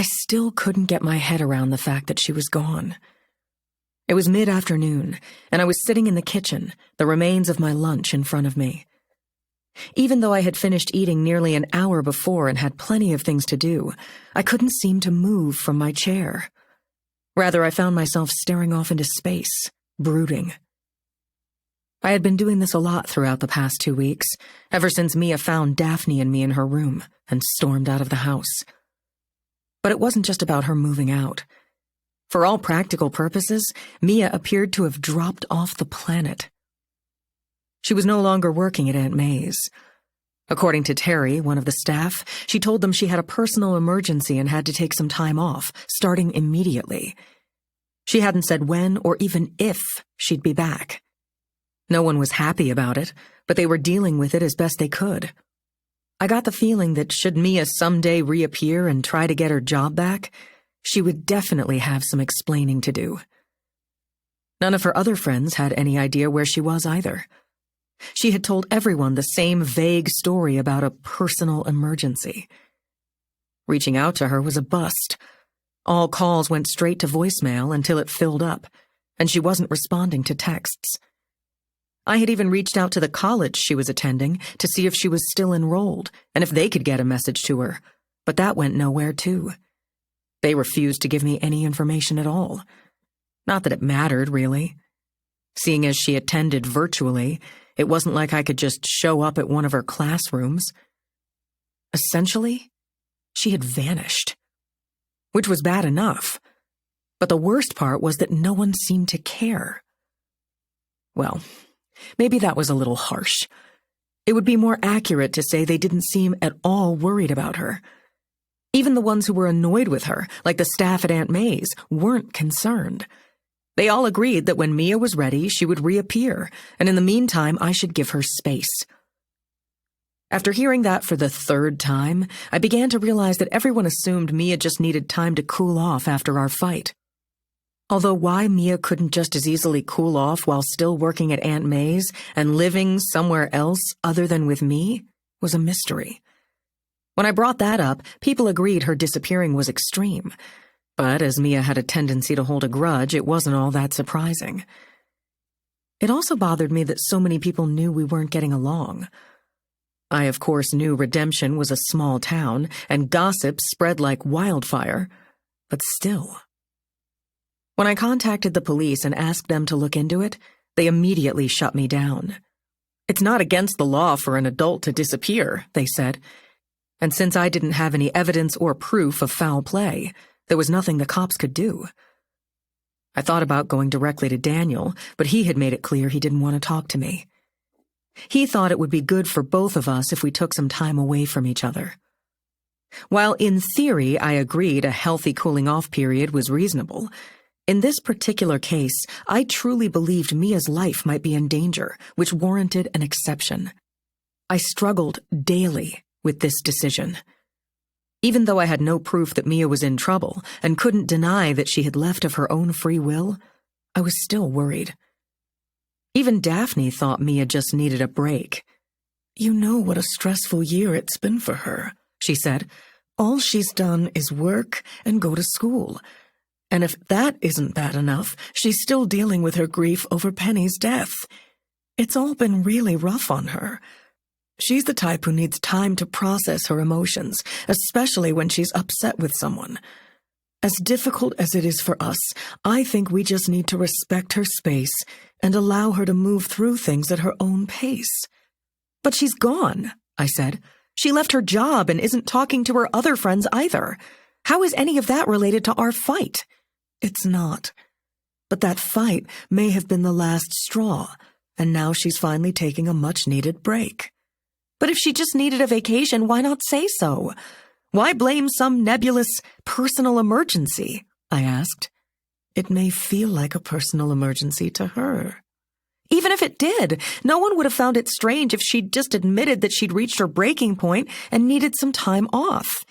I still couldn't get my head around the fact that she was gone. It was mid-afternoon, and I was sitting in the kitchen, the remains of my lunch in front of me. Even though I had finished eating nearly an hour before and had plenty of things to do, I couldn't seem to move from my chair. Rather, I found myself staring off into space, brooding. I had been doing this a lot throughout the past 2 weeks, ever since Mia found Daphne and me in her room and stormed out of the house. But it wasn't just about her moving out. For all practical purposes, Mia appeared to have dropped off the planet. She was no longer working at Aunt May's. According to Terry, one of the staff, she told them she had a personal emergency and had to take some time off, starting immediately. She hadn't said when or even if she'd be back. No one was happy about it, but they were dealing with it as best they could. I got the feeling that should Mia someday reappear and try to get her job back, she would definitely have some explaining to do. None of her other friends had any idea where she was either. She had told everyone the same vague story about a personal emergency. Reaching out to her was a bust. All calls went straight to voicemail until it filled up, and she wasn't responding to texts. I had even reached out to the college she was attending to see if she was still enrolled and if they could get a message to her, but that went nowhere too. They refused to give me any information at all. Not that it mattered, really. Seeing as she attended virtually, it wasn't like I could just show up at one of her classrooms. Essentially, she had vanished. Which was bad enough. But the worst part was that no one seemed to care. Well, maybe that was a little harsh. It would be more accurate to say they didn't seem at all worried about her. Even the ones who were annoyed with her, like the staff at Aunt May's, weren't concerned. They all agreed that when Mia was ready, she would reappear, and in the meantime, I should give her space. After hearing that for the third time, I began to realize that everyone assumed Mia just needed time to cool off after our fight. Although why Mia couldn't just as easily cool off while still working at Aunt May's and living somewhere else other than with me was a mystery. When I brought that up, people agreed her disappearing was extreme. But as Mia had a tendency to hold a grudge, it wasn't all that surprising. It also bothered me that so many people knew we weren't getting along. I, of course, knew Redemption was a small town, and gossip spread like wildfire, but still. When I contacted the police and asked them to look into it, they immediately shut me down. It's not against the law for an adult to disappear, they said, and since I didn't have any evidence or proof of foul play, there was nothing the cops could do. I thought about going directly to Daniel, but he had made it clear he didn't want to talk to me. He thought it would be good for both of us if we took some time away from each other. While in theory I agreed a healthy cooling-off period was reasonable, in this particular case, I truly believed Mia's life might be in danger, which warranted an exception. I struggled daily with this decision. Even though I had no proof that Mia was in trouble and couldn't deny that she had left of her own free will, I was still worried. Even Daphne thought Mia just needed a break. "You know what a stressful year it's been for her," she said. "All she's done is work and go to school. And if that isn't bad enough, she's still dealing with her grief over Penny's death. It's all been really rough on her. She's the type who needs time to process her emotions, especially when she's upset with someone. As difficult as it is for us, I think we just need to respect her space and allow her to move through things at her own pace." "But she's gone," I said. "She left her job and isn't talking to her other friends either. How is any of that related to our fight?" "It's not. But that fight may have been the last straw, and now she's finally taking a much-needed break." "But if she just needed a vacation, why not say so? Why blame some nebulous personal emergency?" I asked. "It may feel like a personal emergency to her." "Even if it did, no one would have found it strange if she'd just admitted that she'd reached her breaking point and needed some time off.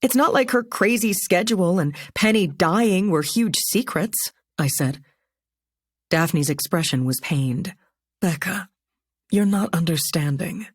It's not like her crazy schedule and Penny dying were huge secrets," I said. Daphne's expression was pained. "Becca, you're not understanding.